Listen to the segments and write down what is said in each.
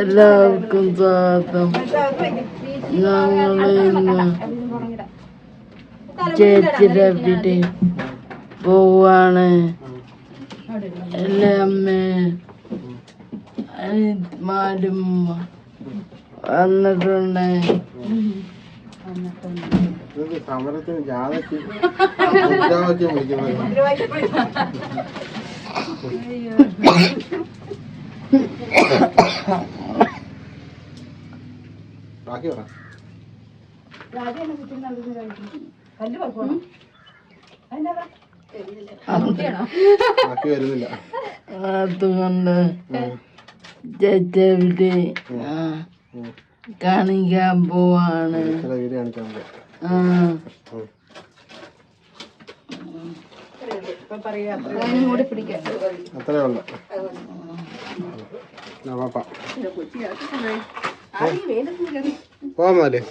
എല്ലാവർക്കും സ്വാഗതം. ഞങ്ങളിന്ന് ചേച്ചിയുടെ വീട്ടിൽ പോവാണ്. എല്ലാ അമ്മമാരും വന്നിട്ടുണ്ട്. സമരത്തിന് ജാഥയ്ക്ക് ബാക്കി പറ. ബാക്കി വരുന്നില്ല. അതുകൊണ്ട് ചേച്ചിയുടെ വീട്ടിൽ കാണിക്കാൻ പോവാണ്. വീഡിയോ കാണിക്കാൻ പോവാ. അത്രേ ഉള്ളു. പോവാമല്ലേ?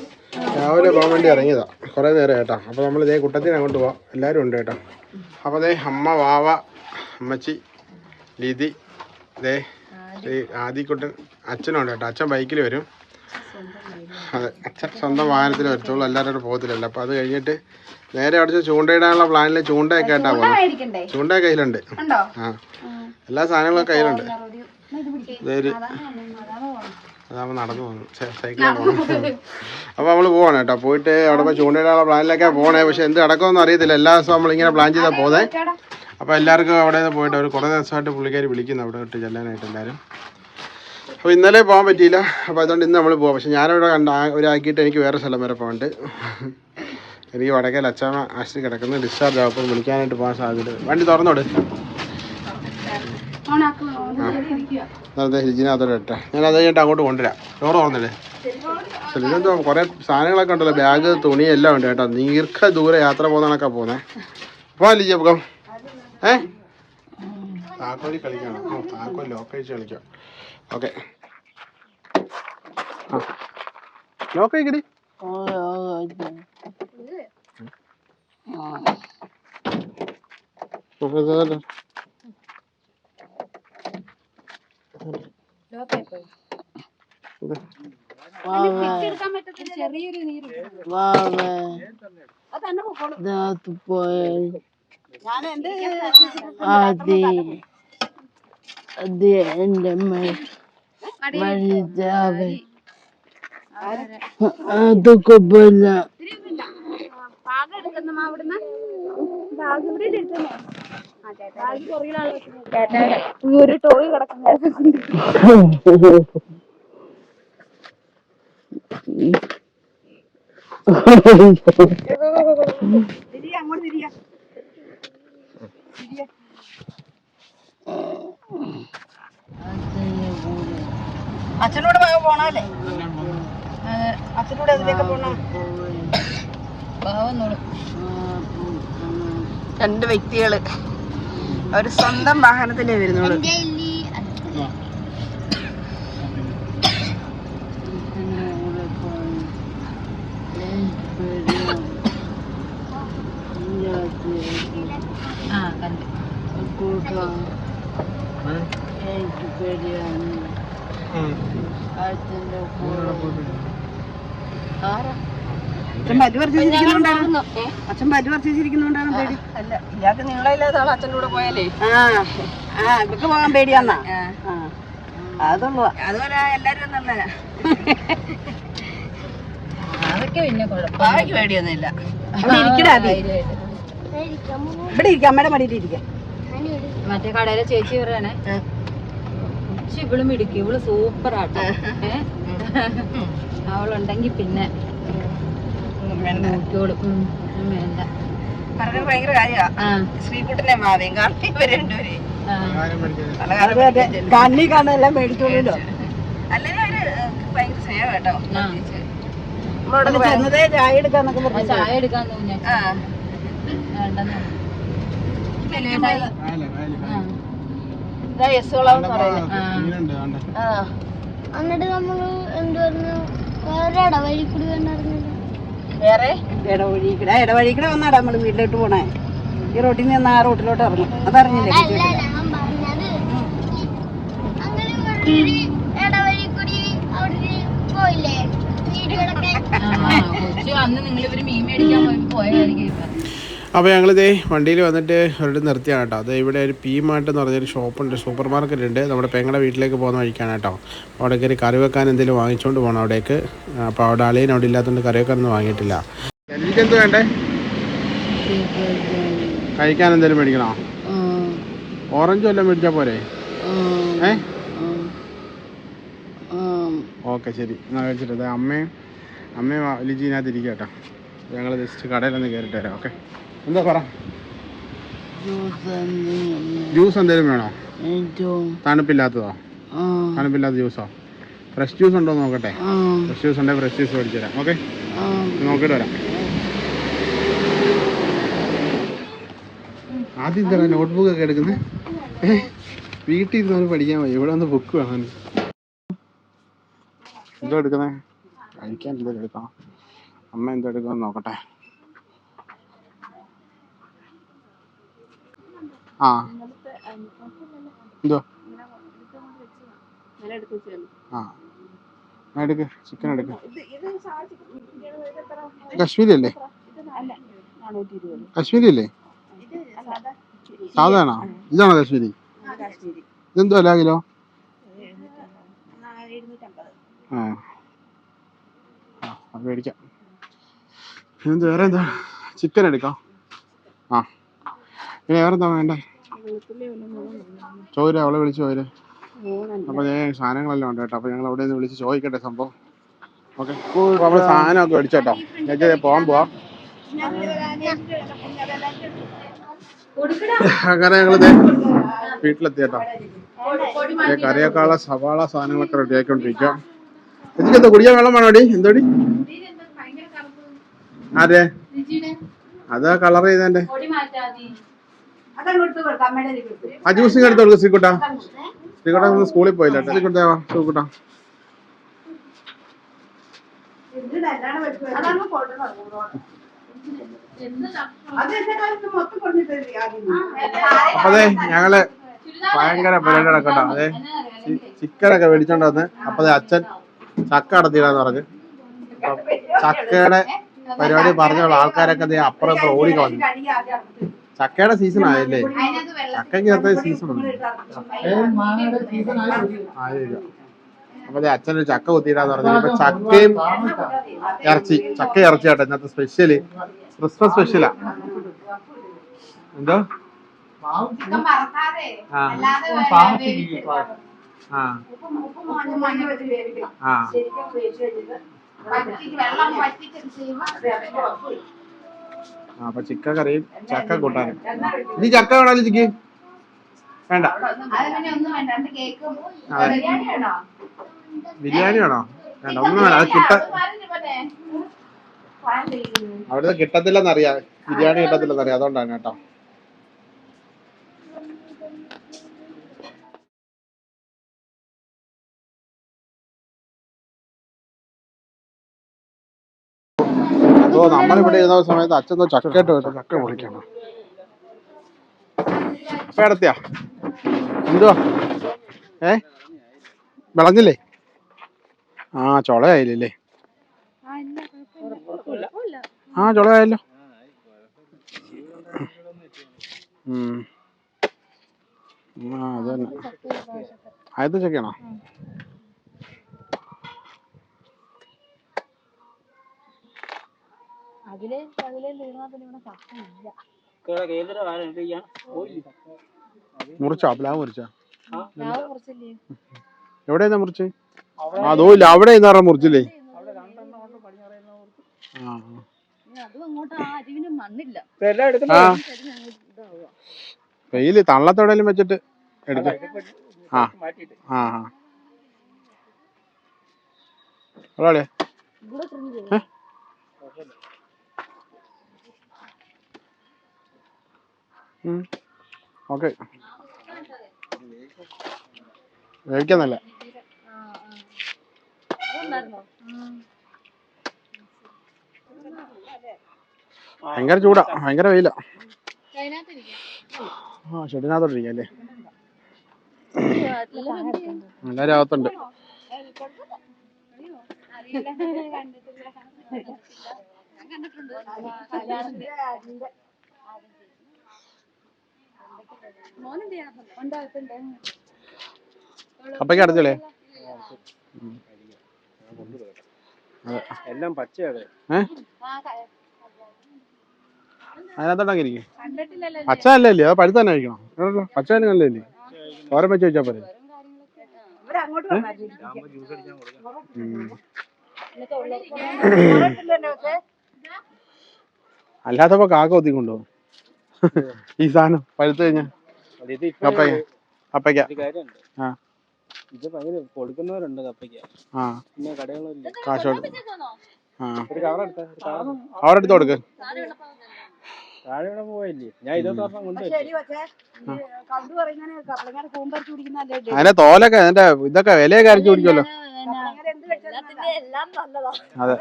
രാവിലെ പോകാൻ വേണ്ടി ഇറങ്ങിയതാ, കുറേ നേരം കേട്ടോ. അപ്പോൾ നമ്മൾ ഇതേ കുട്ടത്തിന് അങ്ങോട്ട് പോവാം. എല്ലാവരും ഉണ്ട് കേട്ടോ. അപ്പോൾ അതേ അമ്മ, വാവ, അമ്മച്ചി, ലിതി, ഇതേ ആദിക്കുട്ടൻ, അച്ഛനുണ്ട് കേട്ടോ. അച്ഛൻ ബൈക്കിൽ വരും. അതെ, അച്ഛൻ സ്വന്തം വാഹനത്തിൽ വരത്തുള്ളൂ, എല്ലാവരും പോകത്തില്ലല്ലോ. അപ്പോൾ അത് കഴിഞ്ഞിട്ട് നേരെ അടിച്ച് ചൂണ്ടയിടാനുള്ള പ്ലാനിൽ ചൂണ്ടയൊക്കെ ആയിട്ടാ പോകുന്നത്. ചൂണ്ട കയ്യിലുണ്ട്. ആ, എല്ലാ സാധനങ്ങളും കയ്യിലുണ്ട്. അതാകുമ്പോൾ നടന്നു പോകുന്നു, സൈക്കിളിൽ പോകുന്നു. അപ്പോൾ നമ്മൾ പോവാണ് കേട്ടോ. പോയിട്ട് അവിടെ പോയി ചൂണ്ടയിടാനുള്ള പ്ലാനിലൊക്കെയാണ് പോകണേ. പക്ഷെ എന്ത് നടക്കുമെന്ന് അറിയത്തില്ല. എല്ലാ ദിവസവും നമ്മളിങ്ങനെ പ്ലാൻ ചെയ്താൽ പോകുന്നത്. അപ്പോൾ എല്ലാവർക്കും അവിടെ നിന്ന് പോയിട്ട് അവർ കുറേ ദിവസമായിട്ട് പുള്ളിക്കാർ വിളിക്കുന്നു അവിടെ ഇട്ട് ചെല്ലാനായിട്ട് എല്ലാവരും. അപ്പോൾ ഇന്നലെ പോകാൻ പറ്റിയില്ല. അപ്പോൾ അതുകൊണ്ട് ഇന്ന് നമ്മൾ പോകാം. പക്ഷെ ഞാനിവിടെ ഒരാക്കിയിട്ട് എനിക്ക് വേറെ സ്ഥലം വരെ പോകണ്ട്. എനിക്ക് വടക്കയിൽ അച്ഛാമ്മ ആശുപത്രി കിടക്കുന്നത്, ഡിസ്ചാർജ് ആവും. അപ്പം വിളിക്കാനായിട്ട് പോകാൻ സാധ്യത. വണ്ടി തുറന്നോട്. അതെ, ഹിജിനകത്തോടെ ഇട്ടെ. ഞാൻ അത് കഴിഞ്ഞിട്ട് അങ്ങോട്ട് കൊണ്ടുവരാം. ഡോറ് തുറന്നില്ലേ? ശരി, ഇതെന്തോ കുറേ സാധനങ്ങളൊക്കെ ഉണ്ടല്ലോ, ബാഗ്, തുണി എല്ലാം ഉണ്ട് കേട്ടോ. ദൂരെ യാത്ര പോകുന്നതൊക്കെ പോകുന്നത്. പോകാൻ ലിജി പോകാം. താക്കോലി കളിക്കണം. താക്കോലി ലോക്കഴിച്ച് കളിക്കാം. ഓക്കെ, ആ ലോക്കഴിക്കടി. അതൊക്കെ പോയില്ല. ഒരു ടോയ് കിടക്കുന്ന അങ്ങോട്ട് തിരിയാ. അച്ഛനോട് പോണല്ലേ? അച്ഛനോട് അതിലേക്ക് പോണ രണ്ട് വ്യക്തികള് അവർ സ്വന്തം വാഹനത്തിലേ വരുന്നുള്ളൂ. അച്ഛൻ പല്ല് പറിച്ചിരിക്കുന്നുണ്ടാണ് പേടി. അല്ല, ഇയാൾക്ക് നീളമില്ലാത്ത ആൾ അച്ഛൻ്റെ കൂടെ പോയാലേ ഇവർക്ക് പോകാൻ പേടിയാന്നാ. അതുള്ളൂ. അതുപോലെ എല്ലാരും നല്ല അതൊക്കെ പിന്നെ കുഴപ്പമില്ല, പേടിയൊന്നുമില്ല. ഇവിടെ ഇരിക്കാം, അമ്മയുടെ മടിയിൽ ഇരിക്കാം. മറ്റേ കടയിലെ ചേച്ചി പറയണേ, പക്ഷെ ഇവളും ഇടുക്കി, ഇവള് സൂപ്പറാട്ടോ. അവളുണ്ടെങ്കി പിന്നെ നോക്കിയോളും. വേണ്ട, പറഞ്ഞത് ഭയങ്കര കാര്യമാണ്. ശ്രീകുട്ടനെ മാവേം കാണി രണ്ടുപേരെ കണ്ണി കാണാനെല്ലാം മേടിച്ചോളൂല്ലോ. അല്ലെങ്കിൽ അവര് ഭയങ്കര സ്നേഹം കേട്ടോ. ചായ എടുക്കാന്നൊക്കെ പറഞ്ഞു. ചായ എടുക്കാൻ തോന്നിയ എന്നിട്ട് നമ്മള് എന്ത് പറഞ്ഞു, വേറെ ഇടവഴിക്കടെ വന്നാടാ നമ്മള് വീട്ടിലോട്ട് പോണേ. ഈ റോട്ടിൽ നിന്ന് ആ റോട്ടിലോട്ട് ഇറങ്ങും. അതറിഞ്ഞില്ലേ? അപ്പോൾ ഞങ്ങളിതേ വണ്ടിയിൽ വന്നിട്ട് ഒരിടത്ത് നിർത്തിയാണ് കേട്ടോ. അത് ഇവിടെ ഒരു പി മാർട്ട് എന്ന് പറഞ്ഞൊരു ഷോപ്പുണ്ട്, സൂപ്പർ മാർക്കറ്റ് ഉണ്ട്. നമ്മുടെ പെങ്ങളുടെ വീട്ടിലേക്ക് പോകുന്ന വഴിക്കാണ് കേട്ടോ. അവിടെ കയറി കറി വെക്കാൻ എന്തെങ്കിലും വാങ്ങിച്ചുകൊണ്ട് പോകണം അവിടേക്ക്. അപ്പോൾ അവിടെ അളിയൻ അവിടെ ഇല്ലാത്തതുകൊണ്ട് കറി വെക്കാനൊന്നും വാങ്ങിയിട്ടില്ല. എനിക്കെന്ത് വേണ്ടേ? കഴിക്കാൻ എന്തെങ്കിലും മേടിക്കണോ? ഓറഞ്ച് വല്ലതും മേടിച്ചാൽ പോരെ? ഓക്കെ ശരി, എന്നാൽ കഴിച്ചിട്ട് അമ്മയും ലിജിനകത്ത് ഇരിക്കുക കേട്ടോ. ഞങ്ങൾ ജസ്റ്റ് കടയിലൊന്ന് കയറിയിട്ട് വരാം. ഓക്കെ, എന്താ പറ? ജ്യൂസ് എന്തെങ്കിലും വേണോ? തണുപ്പില്ലാത്തതോ? തണുപ്പില്ലാത്ത ജ്യൂസോ? ഫ്രഷ് ജ്യൂസ് ഉണ്ടോ നോക്കട്ടെ. ഫ്രഷ് ജ്യൂസ് ഉണ്ടെങ്കിൽ ഫ്രഷ് ജ്യൂസ് മേടിച്ചു തരാം. ഓക്കെ, നോക്കിയിട്ട് വരാം. ആദ്യം എന്താ നോട്ട്ബുക്കൊക്കെ എടുക്കുന്നത്? വീട്ടിൽ ഇരുന്ന് പഠിക്കാൻ പോയി, ഇവിടെ വന്ന് ബുക്ക് വേണം. എന്തോ എടുക്കുന്നേ? കഴിക്കാൻ എന്തെങ്കിലും എടുക്കാം. അമ്മ എന്തോ എടുക്കുമെന്ന് നോക്കട്ടെ. ആ എന്തോ? ആ എടുക്ക്, ചിക്കൻ എടുക്ക്. കശ്മീരി അല്ലേ? കശ്മീരി അല്ലേ? സാധാരണ ഇതാണോ കശ്മീരി? ഇതെന്തോ അല്ല കിലോ? അത് മേടിക്കാം. എന്ത് വേറെ എന്താ? ചിക്കൻ എടുക്കാം. ആ പിന്നെ വേറെന്താ വേണ്ടേ? ചോര് അവളെ വിളിച്ച് ചോര്. അപ്പോൾ സാധനങ്ങളെല്ലാം ഉണ്ട് കേട്ടോ. അപ്പോൾ ഞങ്ങൾ അവിടെ നിന്ന് വിളിച്ച് ചോദിക്കട്ടെ സംഭവം. ഓക്കെ, അപ്പോൾ നമ്മൾ സാധനമൊക്കെ മേടിച്ചോട്ടോ. ഞാൻ പോകാൻ പോവാം. അങ്ങനെ ഞങ്ങളിത് വീട്ടിലെത്തി കേട്ടോ. കറിയേക്കാളുള്ള സവാള സാധനങ്ങളൊക്കെ റെഡി ആയിക്കൊണ്ടിരിക്കാം. എന്താ കുടിക്കാൻ വെള്ളം വേണോടി? എന്തോടി? ആരെ? അതാ കളർ ചെയ്തേ. ആ ജ്യൂസിങ് എടുത്ത് കൊടുക്കും. ശ്രീകുട്ട സ്കൂളിൽ പോയില്ല. ശ്രീകുട്ടാ ശ്രീകുട്ടാ അതെ ഞങ്ങള് ഭയങ്കര പരിപാടി നടക്കട്ടോ. അതെ ചിക്കനൊക്കെ മേടിച്ചോണ്ട് വന്ന് അപ്പൊ അച്ഛൻ ചക്ക അടത്തിയിടാന്ന് പറഞ്ഞു. ചക്കയുടെ പരിപാടി പറഞ്ഞുള്ള ആൾക്കാരൊക്കെ അപ്പുറം ഇപ്പുറം ഓടിക്കളഞ്ഞു. ചക്കയുടെ സീസൺ ആയല്ലേ? ചക്കയ്ക്ക് സീസൺ ഉണ്ട്. ആയില്ല. അപ്പൊ അച്ഛനൊരു ചക്ക കുത്തിയിടാന്ന് പറഞ്ഞു. ഇപ്പൊ ചക്കയും ഇറച്ചി, ചക്ക ഇറച്ചി ആട്ടെ ഇന്നത്തെ സ്പെഷ്യല്. ക്രിസ്മസ് സ്പെഷ്യലാ. എന്തോ? അപ്പൊ ചിക്കൻ കറിയും ചക്ക കൂട്ടാനും. ഇനി ചക്ക വേണോ ലിജിക്ക്? വേണ്ട. ബിരിയാണി വേണോ? വേണ്ട, ഒന്നും വേണ്ട. അത് അവിടുത്തെ കിട്ടത്തില്ലെന്നറിയാം. ബിരിയാണി കിട്ടത്തില്ലെന്നറിയാം, അതുകൊണ്ടാണ് കേട്ടോ. അതോ നമ്മളിവിടെ ഇരുന്ന സമയത്ത് അച്ഛൻ ചക്കയിട്ട് വരും. ചക്ക പൊളിക്കണം. ഇപ്പൊ ഇടത്തിയാ എന്തുവാ? വിളഞ്ഞില്ലേ? ആ ചൊളയായില്ലേ? ആ ചൊളയായല്ലോ. അത് തന്നെ. ആദ്യത്തെ ചക്കയാണോ? മുറിച്ചോ? പ്ലാവ് മുറിച്ചോ? എവിടെയാ മുറിച്ച്? അതോ ഇല്ല, അവിടെ മുറിച്ചില്ലേ? വെയില് തള്ളത്തോടെങ്കിലും വെച്ചിട്ട് എടുക്കാം. അതെ ഓക്കെ, വേവിക്കാന്നല്ല. ഭയങ്കര ചൂടാ, ഭയങ്കര വെയിലാ. ആ ഷെഡിനകത്തോട്ടിരിക്കാം അല്ലേ? എല്ലാരും അകത്തുണ്ട്. കപ്പയ്ക്ക് അടച്ചല്ലേ? എല്ലാം പച്ചയാണ്. അതിനകത്തോട്ടൊക്കെ ഇരിക്കും. പച്ച നല്ലല്ലേ? അത് പഴുത്ത തന്നെ കഴിക്കണം. പച്ച തന്നെ നല്ലല്ലേ? തോരൻ വെച്ച് വെച്ചാൽ പോലെ. അല്ലാത്തപ്പോ കാക്ക കൊത്തിക്കൊണ്ടുപോകും ഈ സാധനം പഴുത്ത് കഴിഞ്ഞാ. കപ്പയ്ക്ക ഇത് ഭയങ്കര കൊടുക്കുന്നവരുണ്ട് കപ്പയ്ക്ക. പിന്നെ കടകളില്ല. കാശോട് അവരെടുത്ത് കൊടുക്ക്. താഴെ ഇവിടെ പോയില്ലേ? ഞാൻ 20 കൊണ്ടുപോയി. അതിന്റെ തോലൊക്കെ അതിന്റെ ഇതൊക്കെ വിലയൊക്കെ അരച്ചു കുടിക്കുമല്ലോ. അതെ,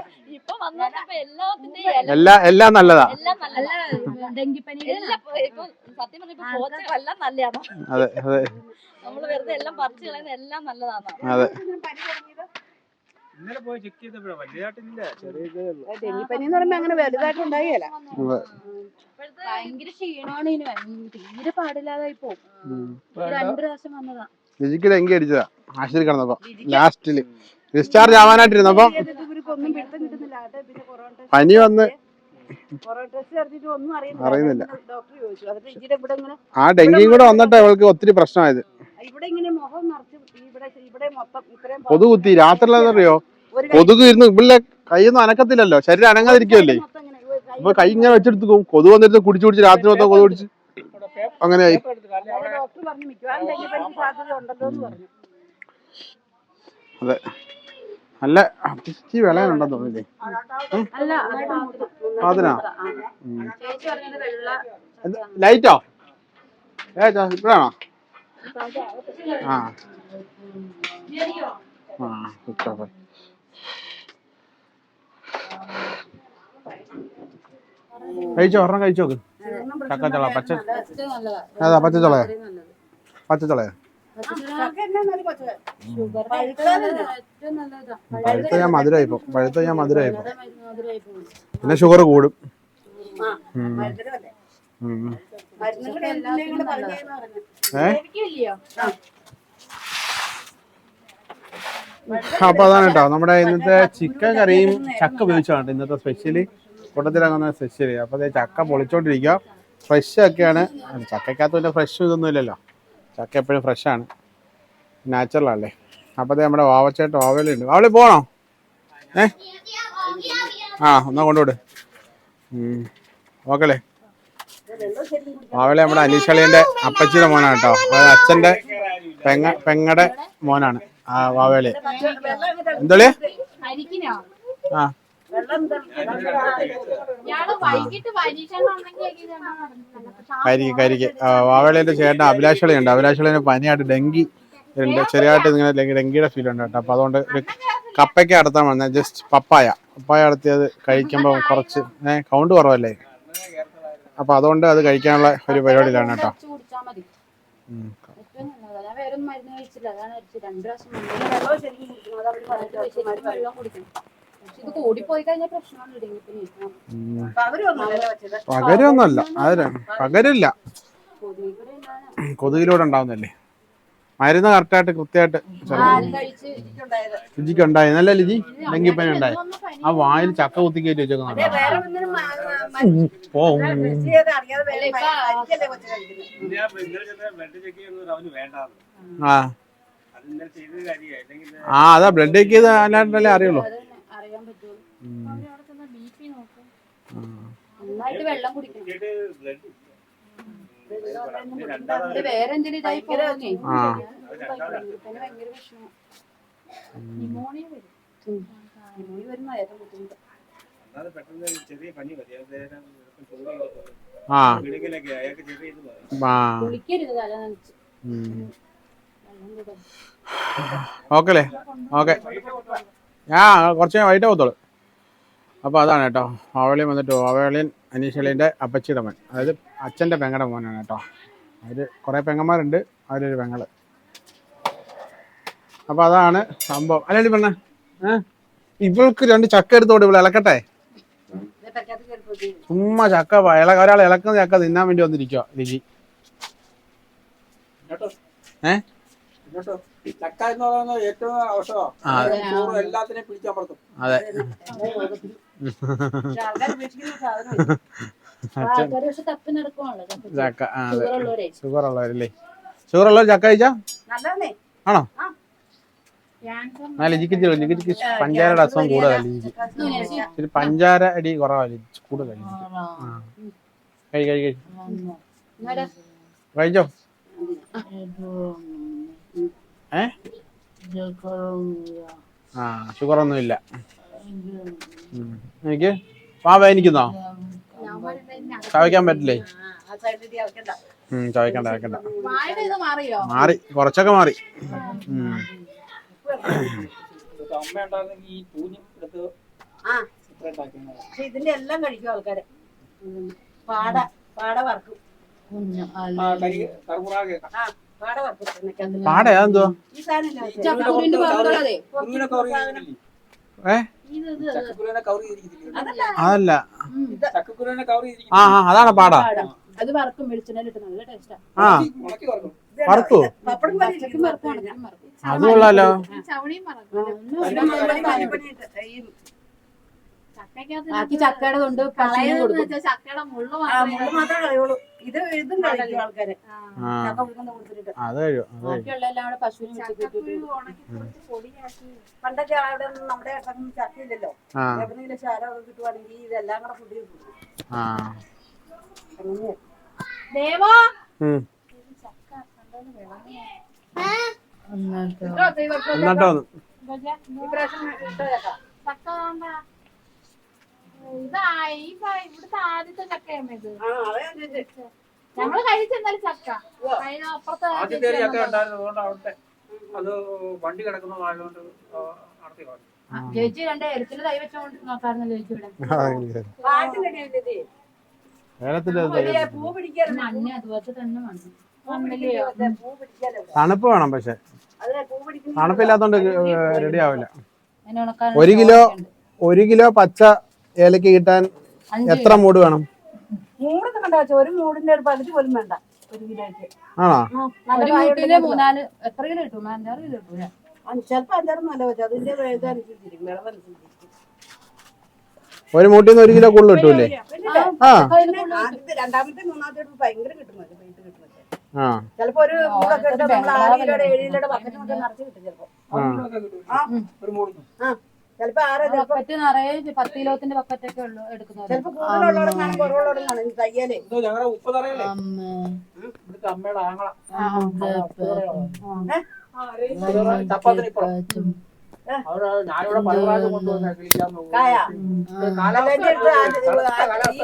എല്ലാം നല്ലതാ. അതെ അതെ അതെ. ഇന്നലെ പോയി ചെക്ക് ചെയ്തപ്പോഴാ വലുതായിട്ടില്ല, ചെറിയ ഡെങ്കിപ്പനി എന്ന് പറയുമ്പോ അങ്ങനെ വലുതായിട്ട് ഉണ്ടായില്ല. ഭയങ്കര ക്ഷീണമാണ് ഇതിന്, തീരെ പാടില്ലാതായി പോകും. 2 പ്രാവശ്യം വന്നതാ. ലിജിക്ക് ഡെങ്കി അടിച്ചതാ ആശുപത്രി കിടന്നപ്പോ. ലാസ്റ്റില് ഡിസ്ചാർജ് ആവാനായിട്ടിരുന്നപ്പോ പനി വന്ന് അറിയുന്നില്ല. ആ ഡെങ്കിയും കൂടെ വന്നിട്ട് അവൾക്ക് ഒത്തിരി പ്രശ്നമായത്. കൊതു കുത്തി. രാത്രിയിലെന്നറിയോ കൊതുക് ഇരുന്ന് ഇവിടെ കൈയൊന്നും അനക്കത്തില്ലല്ലോ, ശരീരം അനങ്ങാതിരിക്കുമല്ലേ. അപ്പൊ കൈ ഇങ്ങനെ വെച്ചെടുത്ത് പോകും. കൊതു വന്നിട്ട് കുടിച്ചു കുടിച്ച് രാത്രി മൊത്തം കൊതു കുടിച്ച് അങ്ങനെയായി. അതെ, നല്ല അത്യാവശ്യം വിളയുണ്ടെന്ന് തോന്നില്ലേ? അതിനാ ലൈറ്റോ? ഇപ്പഴാണോ? ആ കഴിച്ചോ, ഒരെണ്ണം കഴിച്ചോക്ക്. ചക്കച്ചള പച്ച, അതാ പച്ചച്ചളയാ? പച്ചച്ചളയാ? പഴുത്ത ഞാൻ മധുരമായിപ്പോ, പിന്നെ ഷുഗർ കൂടും. അപ്പൊ അതാണ് കേട്ടോ നമ്മുടെ ഇന്നത്തെ ചിക്കൻ കറിയും ചക്ക ഉപയോഗിച്ചാണ് ഇന്നത്തെ സ്പെഷ്യലി, കൂട്ടത്തിലങ്ങനെ സ്പെഷ്യലി. അപ്പൊ അതേ ചക്ക പൊളിച്ചോണ്ടിരിക്കുക. ഫ്രഷ് ഒക്കെയാണ്. ചക്കക്കകത്ത് പിന്നെ ഫ്രഷ് ഇതൊന്നും ഇല്ലല്ലോ, ചക്ക എപ്പോഴും ഫ്രഷാണ്, നാച്ചുറൽ അല്ലേ. അപ്പൊ അതേ നമ്മുടെ വാവച്ചേട്ടൻ വാവലുണ്ട്. വാവലി പോണോ? എന്നാ കൊണ്ടുവിട്. ഓക്കല്ലേ. വാവലെ നമ്മുടെ അനീഷളിയന്റെ അപ്പച്ചിയുടെ മോനാണ് കേട്ടോ. അതായത് അച്ഛന്റെ പെങ്ങടെ മോനാണ് ആ വാവേലി. എന്തോളിയാ? ആ കരിക്ക് വാവേലിന്റെ ചേട്ടൻ അഭിലാഷളിയുണ്ട്. അഭിലാഷളിന് പനിയായിട്ട് ഡെങ്കി ചെറിയായിട്ട് ഇങ്ങനെ ഡെങ്കിയുടെ ഫീൽ ഉണ്ട് കേട്ടോ. അപ്പൊ അതുകൊണ്ട് ഒരു കപ്പയ്ക്ക് നടത്താൻ വന്നത്. ജസ്റ്റ് പപ്പായ നടത്തിയത് കഴിക്കുമ്പോൾ കുറച്ച് കൗണ്ട് കുറവല്ലേ, അപ്പൊ അതുകൊണ്ട് അത് കഴിക്കാനുള്ള ഒരു പരിപാടിയിലാണ് കേട്ടോ. പകരൊന്നുമല്ല, പകരില്ല, കൊതുകിലൂടെ ഉണ്ടാവുന്നല്ലേ. മരുന്ന് കറക്റ്റായിട്ട് കൃത്യമായിട്ട് ലിജിക്ക് ഉണ്ടായി. നല്ല ലിജി ഡെങ്കിപ്പനി ഉണ്ടായി. ആ വായിൽ ചക്ക കുത്തി കയറ്റി വെച്ചേക്കുന്ന അതാ ബ്ലഡ് ചെക്ക് ചെയ്ത് അല്ലാണ്ടല്ലേ അറിയുള്ളൂ. വെള്ളം കുടിക്കണം. വേറെ എന്തെങ്കിലും ഇതായി പോകുന്നേ ഭയങ്കര വിഷമം. ന്യൂമോണിയ വരുന്ന ഏറ്റവും ബുദ്ധിമുട്ട്. കുളിക്കരുത് തല നനച്ച്. ഓക്കെ ഞാൻ കുറച്ച് വൈകിട്ട് പോകത്തോളൂ. അപ്പോൾ അതാണ് കേട്ടോ. വാവളിയൻ വന്നിട്ട് വാവളിയൻ അനീഷളിൻ്റെ അപ്പച്ചിയുടെ മോൻ, അതായത് അച്ഛൻ്റെ പെങ്ങളുടെ മോനാണ് കേട്ടോ. അതിൽ കുറേ പെങ്ങന്മാരുണ്ട്, അതിലൊരു പെങ്ങൾ. അപ്പോൾ അതാണ് സംഭവം. അല്ലേ പറഞ്ഞേ ഇവൾക്ക് 2 ചക്ക എടുത്തോട്ട് ഇവിടെ ഇളക്കട്ടെ. ചുമ്മാ ചക്ക ഒരാൾ ഇളക്കുന്ന ചക്ക തിന്നാൻ വേണ്ടി വന്നിരിക്കുക ലിജി. ചക്ക എന്ന് പറയുന്നത് ഏറ്റവും അവസരമാണ്. എല്ലാത്തിനെയും പിടിച്ചമർത്തും. അതെ, ചക്ക ഷുഗർ ഉള്ളവരല്ലേ? ഷുഗർ ഉള്ളവർ ചക്ക കഴിച്ചാ ആണോ? ലിജിക്ക് പഞ്ചാരയുടെ അസുഖം കൂടുതലല്ലേ? ലിജിക്ക് പഞ്ചാര അടി കുറവല്ലേ? കൂടുതൽ കഴിച്ചോ? ഷുഗർ ഒന്നും ഇല്ല. എനിക്ക് വേദനിക്കുന്നോ? ചവയ്ക്കാൻ പറ്റില്ലേ? ചവയ്ക്കണ്ട ചവയ്ക്കണ്ട. മാറി, കുറച്ചൊക്കെ മാറി. ഇതിന്റെ എല്ലാം കഴിക്കും ആൾക്കാര്. പാട വറക്കും. പാട എന്തോ? അതല്ല, അതാണ് പാട. അത് വറക്കും, വെളിച്ചെണ്ണയിലിട്ട് നല്ല ടേസ്റ്റാ. വറുക്കോ? അത് കൊള്ളാലോ. ചക്കയുടെ കൊണ്ട് ചക്കയുടെ മുള്ളു മാത്രമേ കളയുള്ളൂ. ഇത് ഇതും കഴിക്കും ആൾക്കാര്. ബാക്കിയുള്ളെല്ലാം പശുവിന് പണ്ടൊക്കെ അവിടെ നമ്മുടെ ചക്കയില്ലല്ലോ. എവിടെയെങ്കിലും ശാല കിട്ടുവാണെങ്കിൽ ഇതെല്ലാം കൂടെ ഫുഡ് ദേവാ ഇവിടുത്തെ ആദ്യത്തെ ചക്കയാണ് ഇത്. ഞങ്ങള് കഴിച്ചെന്നാലും ചക്ക അപ്പുറത്തെ അത് വണ്ടി കിടക്കുന്നതായതുകൊണ്ട് ചേച്ചി 2 എരത്തിന് തൈ വെച്ചോണ്ട് നോക്കാറുണ്ടല്ലോ ചേച്ചി ഇവിടെ. മഞ്ഞ അതുപോലത്തെ തന്നെ വേണം. തണുപ്പ് വേണം, പക്ഷെ തണുപ്പില്ലാത്തോണ്ട് റെഡി ആവില്ല. 1 കിലോ പച്ച ഏലക്ക കിട്ടാൻ എത്ര മൂട് വേണം? മൂടൊന്നും കണ്ട, ഒരു മൂടിന്റെ ഒരു പകുതി പോലും വേണ്ട 1 കിലോയ്ക്ക്. ആണോ? ഒരു വീട്ടില് 3-4 എത്ര കിലോ കിട്ടും? 5-6 കിലോ കിട്ടൂല. ചിലപ്പോ 5-6 നല്ല വെച്ചാൽ അതിന്റെ ഇതനുസരിച്ചിരിക്കും, വിളവനുസരിച്ചിരിക്കും. ഒരു മൂട്ടിന്ന് 1 കിലോ കൂടുതൽ കിട്ടൂലേ? രണ്ടാമത്തെ 3-ാമത്തെ ഭയങ്കര കിട്ടുന്നത് ചിലപ്പോ ഒരു മൂടൊക്കെ എടുത്താൽ നമ്മൾ 6 കിലോയുടെ 7 കിലോയുടെ ബക്കറ്റിനൊക്കെ നിറച്ച് കിട്ടും ചിലപ്പോ. ചിലപ്പോ 10 കിലോത്തിന്റെ ബക്കറ്റൊക്കെ ഉള്ളു എടുക്കുന്നത്. ചിലപ്പോ കൂടുതലുള്ളവരും കാണും, കുറവുള്ളവരും കാണും. തയ്യലേ അമ്മയുടെ ആങ്ങള ഞാനിവിടെ പല പ്രാവശ്യം കൊണ്ടുവന്ന കിളിക്കാൻ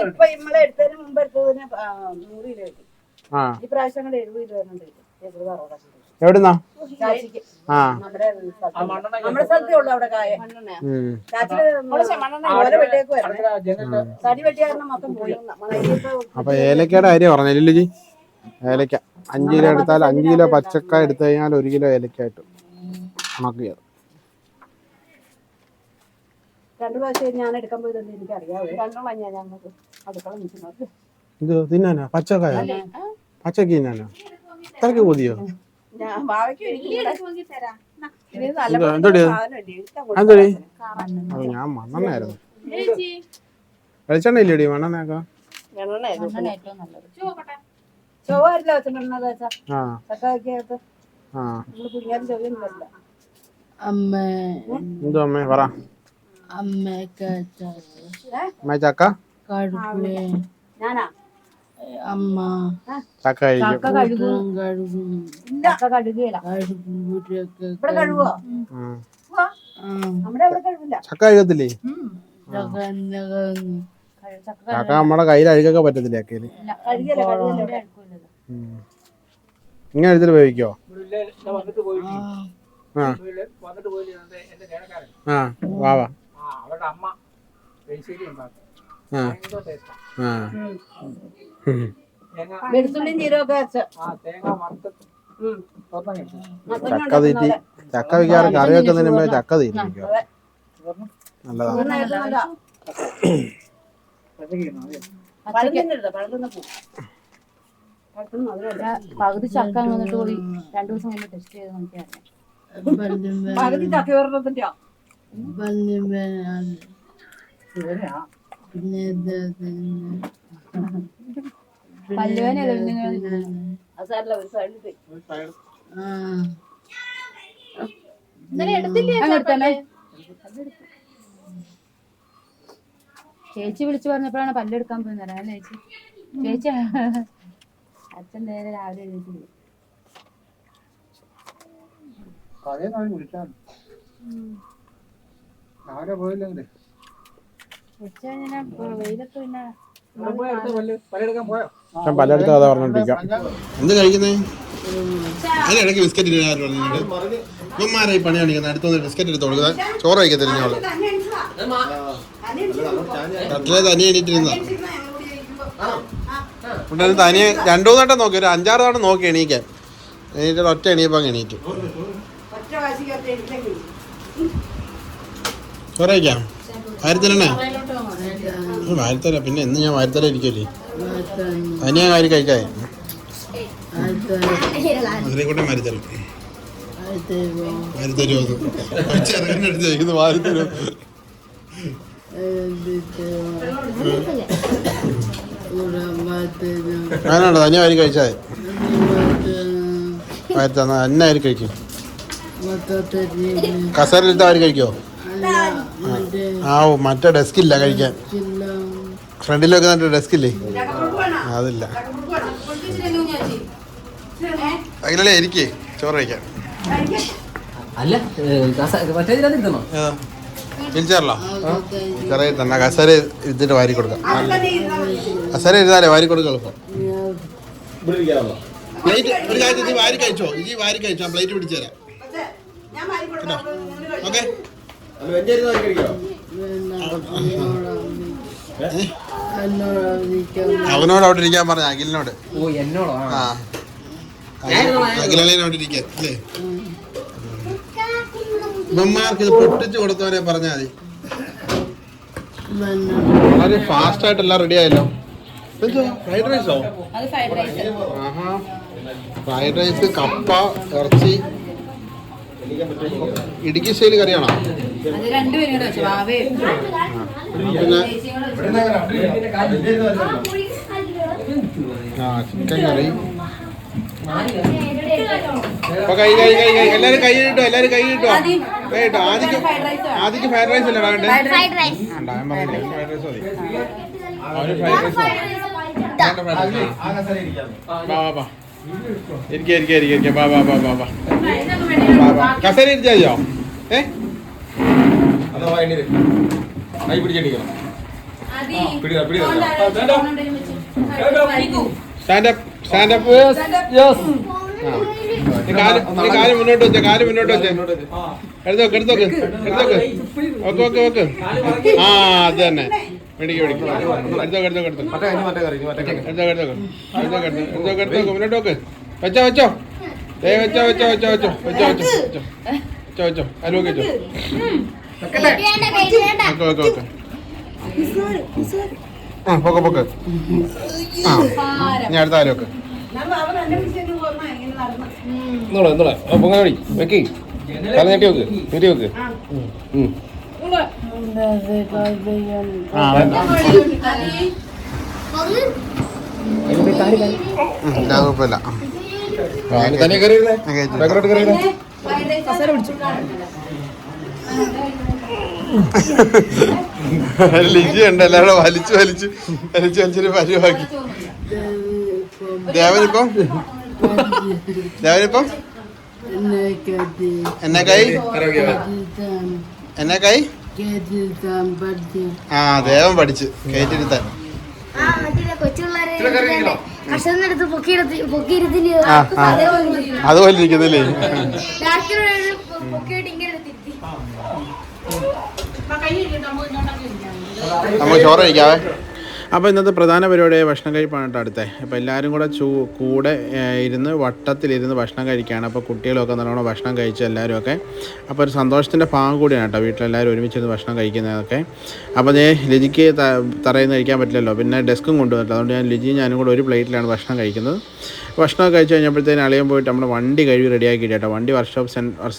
ഇപ്പൊ ഇമ്മളെ എടുത്തതിന് മുമ്പ് എടുത്തതിന് 100 കിലോ കിട്ടി. ഈ പ്രാവശ്യം കൂടെ 70 കിലോ എവിടുന്നാ? നമ്മുടെ സ്ഥലത്തേ ഉള്ളു അവിടെ കായ. തടി വെട്ടിയായിരുന്നു മൊത്തം പോയി. അപ്പൊ ഏലക്കയുടെ കാര്യം പറഞ്ഞില്ലേ ലിജി? ഏലക്ക 5 കിലോ എടുത്താൽ 5 കിലോ പച്ചക്കായ എടുത്തു കഴിഞ്ഞാൽ 1 കിലോ ഏലക്കായിട്ട് ഉണക്കിയത്. 2 പ്രാവശ്യം ഞാൻ എടുക്കാൻ പോയതൊന്നും എനിക്ക് അറിയാവേ. 2 മഞ്ഞ ഞങ്ങൾക്ക് അടുക്കള നിൽക്കുന്നത്. ഇത് തിന്നാനാ? പച്ചക്കായ പച്ചക്ക് തിന്നാനോ? അത്രയ്ക്ക് കൊതിയോ? ഞാൻ മണ്ണെണ്ണായിരുന്നു. വെളിച്ചെണ്ണ ഇല്ലേടി? മണ്ണെണ്ണയൊക്കെ എന്തോ അമ്മേ പറ. അമ്മ ചക്ക ഞാനാ അമ്മ ചക്ക കഴിക്കും. ചക്ക കഴുകത്തില്ലേ? ചക്ക നമ്മുടെ കയ്യിൽ അഴുകൊക്കെ പറ്റത്തില്ലേ? അക്കയില് ഇങ്ങനെ എടുത്തിട്ട് വേവിക്കോ? വാവാ എരിശ്ശേരി ഉണ്ടാക്കും. ആ ഭയങ്കര taste ആ. ആ തേങ്ങ വെളുത്തുള്ളിയും ജീരകമൊക്കെ അരച്ച് തേങ്ങ വറുത്ത് തുറന്ന് കഴിക്കും. ചക്ക തീറ്റി ചക്ക വയ്ക്കാറ് കറി വെക്കുന്നതിന് മുമ്പേ ചക്ക തീറ്റി നല്ലതാണ്. പകുതി ചക്ക വന്നിട്ട് കൂടി 2 ദിവസം കഴിഞ്ഞ് ടെസ്റ്റ് ചെയ്ത് നോക്കിയാൽ പകുതി ചക്ക ഓർമ്മത്തിന്റെ പിന്നെ പല്ലുവേനല്ലേ അസാരില്ല ഒരു സൈഡിൽ ചേച്ചി വിളിച്ചു പറഞ്ഞപ്പോഴാണ് പല്ലെടുക്കാൻ പോയി തരാം അല്ലേ ചേച്ചി? ചേച്ചി അച്ഛൻ നേരെ രാവിലെ എഴുതിയിട്ടില്ല. കടയിൽ വിളിച്ചാണ് രാവിലെ പോയില്ലെങ്കിലേ വെയിലത്ത് പിന്നെ പലെടുക്കാൻ പോയോ? ഞാൻ പലയിടത്തും അതാ പറഞ്ഞോണ്ടിരിക്കാം. എന്ത് കഴിക്കുന്നേ? അതിനിടയ്ക്ക് ബിസ്ക്കറ്റ് ഇവന്മാരായി പണി കാണിക്കുന്നത്. അടുത്തൊന്ന് ബിസ്ക്കറ്റ് എടുത്ത് കൊടുക്കുക. ചോറ് കഴിക്കത്തില്ല ഞങ്ങള് കട്ടിലെ തനിയെ എണീറ്റിരുന്ന തനിയെ 2-3 വട്ടം നോക്കി, ഒരു 5-6 തവണ നോക്കി എണീക്കാൻ. എണീറ്റ് ഒറ്റ എണീപ്പം അങ്ങ് എണീറ്റു. ചോറ് കഴിക്കാം. വാരിത്തരണേ? വാരിത്തര. പിന്നെ എന്ന് ഞാൻ വാരിത്തര ഇരിക്കല്ലേ തനിയാ കാര്യം കഴിക്കാതെ അതിനെക്കൂടെ വാരിത്തരും. വാരിത്തരുമോ? ചെറുകണ്ണടുത്ത് കഴിക്കുന്നു. വാരിത്തരുമോ? ഞാനാണോ തനിയെ വാരി കഴിച്ചാൽ വാരിത്തന്ന എന്നെ ആര് കഴിക്കും? കസേരയിലത്തെ ആര് കഴിക്കുമോ? ആ മറ്റേ ഡെസ്കില്ല കഴിക്കാൻ. ഫ്രണ്ടിലൊക്കെ മറ്റേ ഡെസ്കില്ലേ അതില്ല. അതിലല്ലേ എനിക്ക് ചോറ് കഴിക്കാൻ. തിരിച്ചറില്ലോ ചെറിയ തന്നെ കസേര ഇരുത്തിട്ട് വാരി കൊടുക്കാം. കസേര ഇരുന്നാലേ വാരി കൊടുക്കാം എളുപ്പം. പ്ലേറ്റ് ഒരു കാര്യത്തിൽ വാരി കഴിച്ചോ? ഇനി വാരി കഴിച്ചോ? പ്ലേറ്റ് പിടിച്ചു തരാം. ഓക്കെ അവനോട് അവിടെ ഇരിക്കാൻ പറഞ്ഞ അഖിലിനോട്. ആ അഖിലോട് ഇരിക്കാൻ അല്ലേ? ഇവന്മാർക്ക് ഇത് പൊട്ടിച്ച് കൊടുത്തവരെ പറഞ്ഞാൽ മതി. വളരെ ഫാസ്റ്റ് ആയിട്ട് എല്ലാം റെഡി ആയല്ലോ. ഫ്രൈഡ് റൈസോ? ഫ്രൈഡ് റൈസ്, കപ്പ, ഇറച്ചി, ഇടുക്കി സ്റ്റൈൽ കറിയാണോ? പിന്നെ ചിക്കൻ കറി. അപ്പൊ കൈ എല്ലാരും കൈ കിട്ടോ? എല്ലാരും കൈ കിട്ടോ? കൈ കിട്ടോ? ആദ്യക്ക് ഫ്രൈഡ് റൈസ് അല്ലേ വേണ്ടേ? ഫ്രൈഡ് റൈസ് മതി. അവന് ഫ്രൈഡ് റൈസ് കസേര ഇരിച്ചോ? കാല് മുന്നോട്ട് വെച്ചേ. എടുത്തോക്ക്. ഓക്കെ. ആ അത് തന്നെ. മേടിക്കും. എടുത്തോക്ക്. മുന്നോട്ട് വെക്ക്. വെച്ചോ. വെച്ചോ. അലോ വെച്ചോ. ഓക്കെ. ആ പൊക്കെ. ആ ഞാൻ അടുത്ത ആലോക്ക്. പൊങ്ങാടി വെക്കി. തല നീട്ടി വെക്ക്. കുഴപ്പമില്ല. ലിജി ഉണ്ട് എല്ലാവരും വലിച്ചൊരു പരിവാക്കി. ദേവനിപ്പം എന്നാ കൈ ആ ദേവൻ പഠിച്ച് കയറ്റിരുത്താൻ. അതുപോലെ ഇരിക്കുന്നില്ലേ? നമുക്ക് ചോറ് കഴിക്കാവേ. അപ്പോൾ ഇന്നത്തെ പ്രധാന പരിപാടിയായ ഭക്ഷണം കഴിപ്പാണ് കേട്ടോ അടുത്തേ. അപ്പോൾ എല്ലാവരും കൂടെ കൂടെ ഇരുന്ന് വട്ടത്തിലിരുന്ന് ഭക്ഷണം കഴിക്കുകയാണ്. അപ്പോൾ കുട്ടികളൊക്കെ നല്ലോണം ഭക്ഷണം കഴിച്ച് എല്ലാവരും. അപ്പോൾ ഒരു സന്തോഷത്തിൻ്റെ ഭാഗം കൂടിയാണ് കേട്ടോ വീട്ടിലെല്ലാവരും ഒരുമിച്ചിരുന്ന് ഭക്ഷണം കഴിക്കുന്നതൊക്കെ. അപ്പോൾ ലിജിക്ക് തറയിൽ നിന്ന് കഴിക്കാൻ പറ്റില്ലല്ലോ, പിന്നെ ഡെസ്കും കൊണ്ടുവന്നിട്ട്, അതുകൊണ്ട് ഞാനും കൂടെ ഒരു പ്ലേറ്റിലാണ് ഭക്ഷണം കഴിക്കുന്നത്. ഭക്ഷണമൊക്കെ കഴിച്ച് കഴിഞ്ഞപ്പോഴത്തേന് അളിയൻ പോയിട്ട് നമ്മുടെ വണ്ടി കഴുകി റെഡിയാക്കിയിട്ട് കേട്ടോ. വണ്ടി വർക്ക്ഷോപ്പ്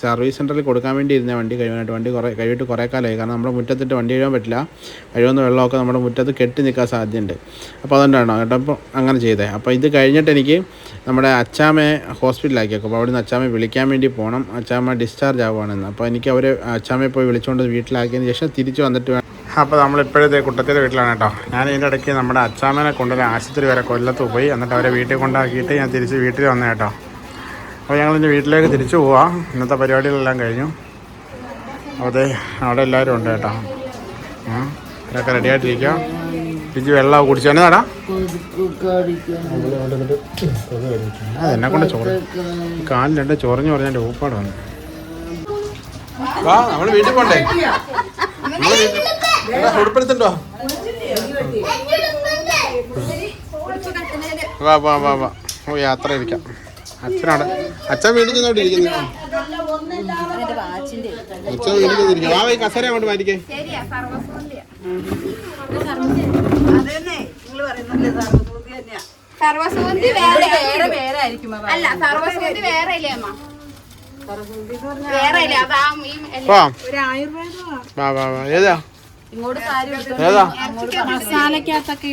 സർവീസ് സെൻറ്ററിൽ കൊടുക്കാൻ വേണ്ടി ഇരുന്ന വണ്ടി കഴുകാനായിട്ട്. വണ്ടി കഴിവിട്ട് കുറേ കാലമായി, കാരണം നമ്മുടെ മുറ്റത്തിട്ട് വണ്ടി കഴുകാൻ പറ്റില്ല. കഴിയുന്ന വെള്ളമൊക്കെ നമ്മുടെ മുറ്റത്ത് കെട്ടി നിൽക്കാൻ സാധ്യതയുണ്ട്. അപ്പോൾ അതുകൊണ്ടാണോ കേട്ടോ അപ്പോൾ അങ്ങനെ ചെയ്തത്. അപ്പോൾ ഇത് കഴിഞ്ഞിട്ട് എനിക്ക് നമ്മുടെ അച്ചാമ്മയെ ഹോസ്പിറ്റലിലാക്കിയേക്കും. അപ്പോൾ അവിടെ നിന്ന് അച്ചാമ്മയെ വിളിക്കാൻ വേണ്ടി പോകണം. അച്ചാമ്മ ഡിസ്ചാർജ് ആവുകയാണെന്ന്. അപ്പോൾ എനിക്ക് അവർ അച്ചാമ്മയെ പോയി വിളിച്ചുകൊണ്ട് വീട്ടിലാക്കിയതിന് ശേഷം തിരിച്ച് വന്നിട്ട് വേണം. അപ്പോൾ നമ്മളിപ്പോഴത്തെ കുട്ടത്തിൻ്റെ വീട്ടിലാണ് കേട്ടോ. ഞാൻ ഇതിൻ്റെ ഇടയ്ക്ക് നമ്മുടെ അച്ചാമ്മനെ കൊണ്ടുവരാൻ ആശുപത്രി വരെ കൊല്ലത്ത് പോയി. എന്നിട്ട് അവരെ വീട്ടിൽ കൊണ്ടാക്കിയിട്ട് ഞാൻ തിരിച്ച് വീട്ടിൽ വന്നേ കേട്ടോ. അപ്പോൾ ഞങ്ങളിൻ്റെ വീട്ടിലേക്ക് തിരിച്ചു പോവാം. ഇന്നത്തെ പരിപാടികളെല്ലാം കഴിഞ്ഞു. അതെ, അവിടെ എല്ലാവരും ഉണ്ട് കേട്ടോ. അവരൊക്കെ റെഡിയായിട്ടിരിക്കുക. തിരിച്ച് വെള്ളം കുടിച്ചു തന്നെടാ. അതെന്നെ കൊണ്ട് ചോറ് കാലിലുണ്ട് ചൊറിഞ്ഞ് പറഞ്ഞാൽ ഊപ്പാട് വന്നു. വാ, നമ്മൾ വീട്ടിൽ പോണ്ടേ? ഉടുപ്പെടുത്തുണ്ടോ? വാ വാ വാ വാ. ഓ, യാത്ര ഇരിക്കാം. അച്ഛനാണ്. അച്ഛൻ വീട്ടിൽ ചെന്നോട്ട് ഇരിക്കുന്നു. അച്ഛൻ വീട്ടിൽ ചെന്നിരിക്കും. വാ, ഈ കസേര അങ്ങോട്ട് മാറ്റിക്കേ. സർവസുഗന്ധി വേറെ ആയിരിക്കും. അല്ല, സർവസുഗന്ധി വേറെ ഇല്ലേ അമ്മ? വേറെ ഇല്ല. അതാ വാ വാ വാ. ഏതാ ഏതാ മസാലക്കകത്തൊക്കെ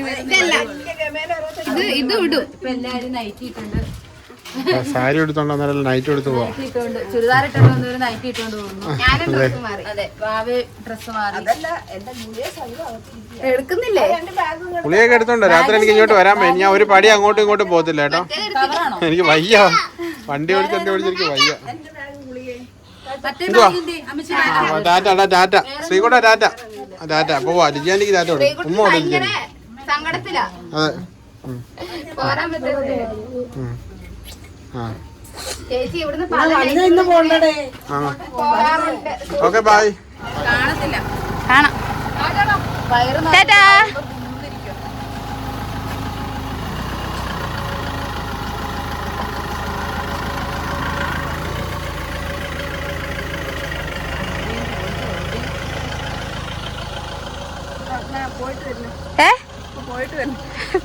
ഇത് ഇടും. ഇപ്പൊ എല്ലാരും നൈറ്റ് ഇട്ടുണ്ട്. സാരി എടുത്തോണ്ട് അന്നേരം നൈറ്റ് എടുത്ത് പോവാം. ചുരിദാർ ഇട്ടോണ്ട് നൈറ്റ് ഇട്ടോണ്ട് പോകുന്നു. ഞാനും ഡ്രസ് മാറി. അതെ, വാവേ ഡ്രസ് മാറി. എടുക്കുന്നില്ലേ? പുളിയൊക്കെ എടുത്തോണ്ട് രാത്രി എനിക്ക് ഇങ്ങോട്ട് വരാൻ പറ്റും. ഞാൻ ഒരു പടി അങ്ങോട്ടും ഇങ്ങോട്ടും പോകത്തില്ല കേട്ടോ. എനിക്ക് വയ്യ. വണ്ടി ഓടിച്ചെനിക്ക് വയ്യ. ടാറ്റ ടാറ്റ ശ്രീകുട്ട ടാറ്റ ടാറ്റ പോവാ. ലിജിയാനിക്ക് ടാറ്റ കൊടുക്കും. ഉമ്മ കൊടുക്കും. സങ്കടത്തിലാ. അതെ. ചേച്ചി ഇവിടുന്ന് ഓക്കെ ബൈ. കാണത്തില്ല. കാണാം. ടാറ്റാ.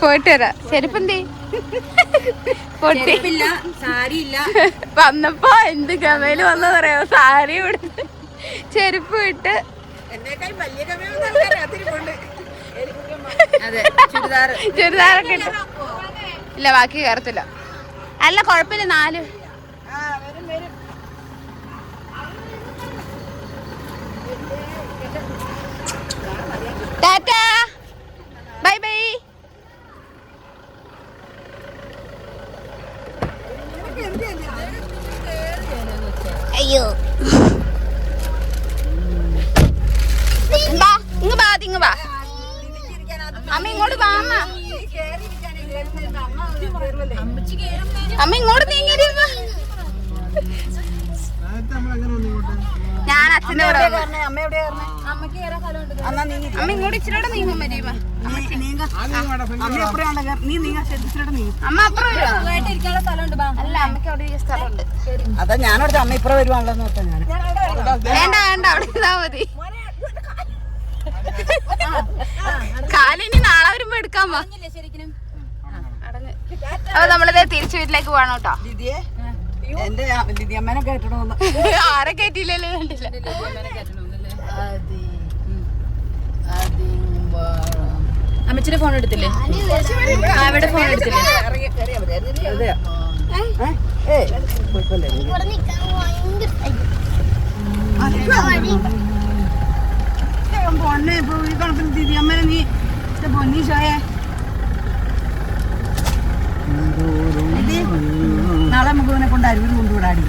പോയിട്ട് വരാം. ചെരുപ്പെന്തേ? പൊട്ടില്ല, സാരിയില്ല. വന്നപ്പോ എന്ത് ഗമയില് വന്ന പറയാ. സാരി ഇവിടുന്ന് ചെരുപ്പ് ഇട്ട് ചുരിദാറൊക്കെ ഇട്ട്. ഇല്ല, ബാക്കി കയറത്തില്ല. അല്ല, കൊഴപ്പില്ല. 4 ടാറ്റാ ബൈ ബൈ. അയ്യോ, ഇങ്ങ് വാ. അമ്മ ഇങ്ങോട്ട് വാ. അമ്മ ഇങ്ങോട്ട് നീങ്ങി. ഞാൻ അച്ഛൻ്റെ കൂടെ. അമ്മ ഇങ്ങോട്ട് ഇച്ചിരി നീങ്ങും. മരിയമ്മ അമ്മ അപ്പുറം ഇരിക്കാനുള്ള സ്ഥലമുണ്ട്. അല്ല, അമ്മയ്ക്ക് അവിടെ സ്ഥലമുണ്ട്. അതാ ഞാനോട് അമ്മ ഇപ്പുറം വരുവാണല്ലോ നോക്കാം. ഞാൻ വേണ്ട അവിടെ ഇരുന്നാ മതി. കാലിനി നാളെ വരുമ്പോ എടുക്കാമോ? അപ്പൊ നമ്മളിത് തിരിച്ചു വീട്ടിലേക്ക് പോകണം കേട്ടോ. എന്റെ ലിതിയമ്മനെ കേട്ടണോന്ന്. ആരെ കേട്ടില്ലല്ലോ. കണ്ടില്ല. അമ്മച്ചിന്റെ ഫോൺ എടുത്തില്ലേ? അവിടെ ഫോൺ എടുത്തില്ലേ? പൊന്നെ ഇപ്പൊ ഈ കണക്കിന് ലിതിയമ്മനെ നീ പൊന്നീഷോയെ നാളെ നമുക്ക് ഇവനെ കൊണ്ട് അരുവിൽ കൊണ്ടുവിടാടി.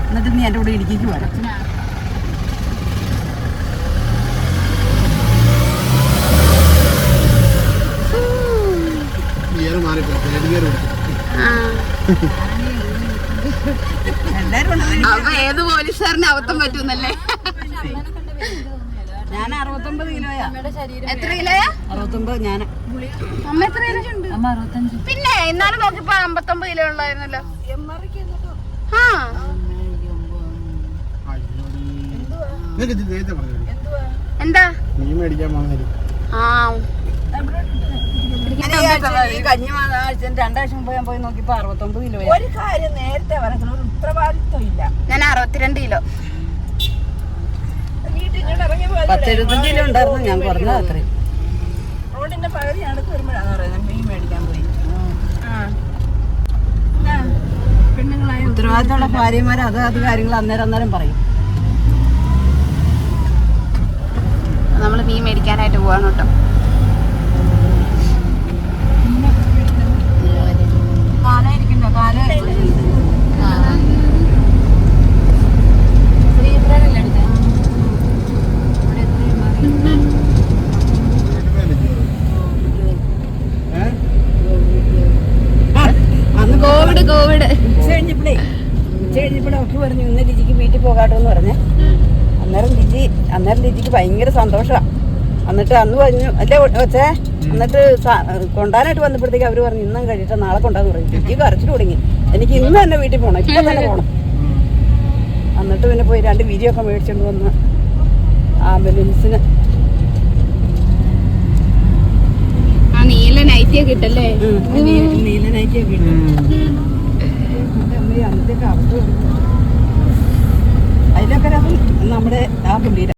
എന്നിട്ട് നീ എൻ്റെ കൂടെ ഇടുക്കിക്ക് വരാം. അപ്പൊ ഏത് പോലീസുകാരന് അബദ്ധം പറ്റുന്നല്ലേ? ഞാൻ 69 കിലോയാ. എത്ര കിലോയാ? 69 ഞാൻ. അമ്മ എത്ര കിലോ ഉണ്ട്? അമ്മ 65. പിന്നെ ഇന്നാലും നോക്കിപ്പോ 59 കിലോ ഉള്ളായിരുന്നല്ലോ. ആ എന്താ മീൻ മേടിക്കാൻ പോകുന്നതിന് ആ ഈ കഴിഞ്ഞ ആഴ്ച 2 ആഴ്ച മുമ്പ് ഞാൻ പോയി നോക്കിയപ്പോ 69 കിലോ. ഒരു കാര്യം നേരത്തെ പറയത്തില്ല, ഒരു ഉത്തരവാദിത്വം ഇല്ല. ഞാൻ 62 കിലോ. 10-75 കിലോ ഉണ്ടായിരുന്നു. ഞാൻ കുറഞ്ഞത് അത്രയും. റോഡിന്റെ പകുതി അടുത്ത് വരുമ്പോഴാണ് പറയുന്നത് മീൻ മേടിക്കാൻ പോയി. ഉത്തരവാദിത്തമുള്ള ഭാര്യമാർ അത് കാര്യങ്ങൾ അന്നേരം പറയും. നമ്മൾ മീൻ മേടിക്കാനായിട്ട് പോവാണ് കേട്ടോ. കാലായിരിക്കണ്ടോ? കാല അന്ന് കോവിഡ് ഉച്ച കഴിഞ്ഞപ്പോഴേ ഒക്കെ പറഞ്ഞു ഇന്ന് ലിജിക്ക് വീട്ടിൽ പോകാട്ടോ എന്ന് പറഞ്ഞേ. അന്നേരം ലിജിക്ക് ഭയങ്കര സന്തോഷമാണ്. എന്നിട്ട് അന്ന് പറഞ്ഞു അല്ലേ വെച്ചേ. എന്നിട്ട് കൊണ്ടാനായിട്ട് വന്നപ്പോഴത്തേക്ക് അവര് പറഞ്ഞു ഇന്നും കഴിച്ചിട്ട് നാളെ കൊണ്ടാന്ന് പറഞ്ഞു. ലിജി കരച്ചിട്ട് തുടങ്ങി. എനിക്ക് ഇന്ന് തന്നെ വീട്ടിൽ പോകണം, ഇപ്പൊ തന്നെ പോകണം. എന്നിട്ട് പിന്നെ പോയി 2 വിരിയൊക്കെ മേടിച്ചോണ്ട് വന്ന് ആംബുലൻസിന്. നീല നൈറ്റിയൊക്കെ ഇട്ടല്ലേ? നീല നൈറ്റിയൊക്കെ ഇട്ടു. അന്നത്തേക്ക് അവസ്ഥ അതിലൊക്കെ നമ്മുടെ ആ പുള്ളിയുടെ